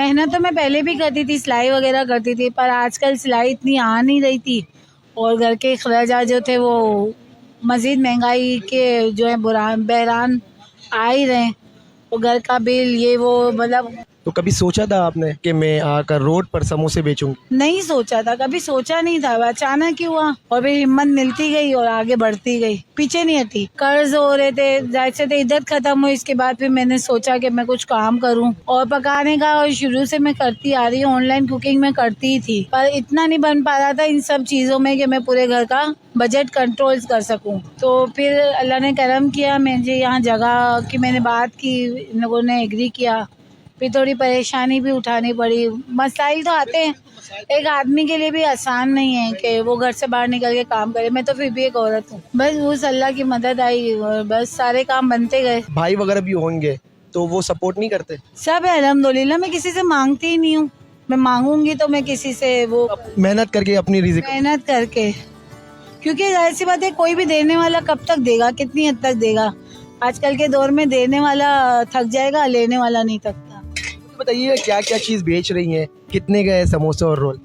मेहनत तो मैं पहले भी करती थी, सिलाई वगैरह करती थी, पर आजकल सिलाई इतनी आ नहीं रही थी और घर के खर्चा जो थे वो मज़ीद महंगाई के जो है बहरान आ ही रहे हैं। वो घर का बिल ये वो मतलब तो कभी सोचा था आपने कि मैं आकर रोड पर समोसे बेचूंगी? नहीं सोचा था, कभी सोचा नहीं था, अचानक ही हुआ और फिर हिम्मत मिलती गई और आगे बढ़ती गई, पीछे नहीं हटी। कर्ज हो रहे थे, जाहिर से इद्दत खत्म हुई, इसके बाद फिर मैंने सोचा कि मैं कुछ काम करूं और पकाने का और शुरू से मैं करती आ रही हूँ, ऑनलाइन कुकिंग में करती ही थी, पर इतना नहीं बन पा रहा था इन सब चीजों में कि मैं पूरे घर का बजट कंट्रोल कर सकूं। तो फिर अल्लाह ने करम किया, मुझे यहाँ जगह की मैंने बात की, इन लोगों ने एग्री किया, फिर थोड़ी परेशानी भी उठानी पड़ी। मसाइल तो आते हैं, एक आदमी के लिए भी आसान नहीं है कि वो घर से बाहर निकल के काम करे। मैं तो फिर भी एक औरत हूँ, बस उस अल्लाह की मदद आई और बस सारे काम बनते गए। भाई वगैरह भी होंगे तो वो सपोर्ट नहीं करते? सब है अल्हम्दुलिल्लाह, मैं किसी से मांगती ही नहीं हूँ। मैं मांगूंगी तो मैं किसी से वो मेहनत करके अपनी रिज़्क। मेहनत करके, क्योंकि जाहिर सी बात है कोई भी देने वाला कब तक देगा, कितनी हद तक देगा। आजकल के दौर में देने वाला थक जाएगा, लेने वाला नहीं थकता। बताइए क्या क्या चीज़ बेच रही हैं, कितने गए समोसे और रोल?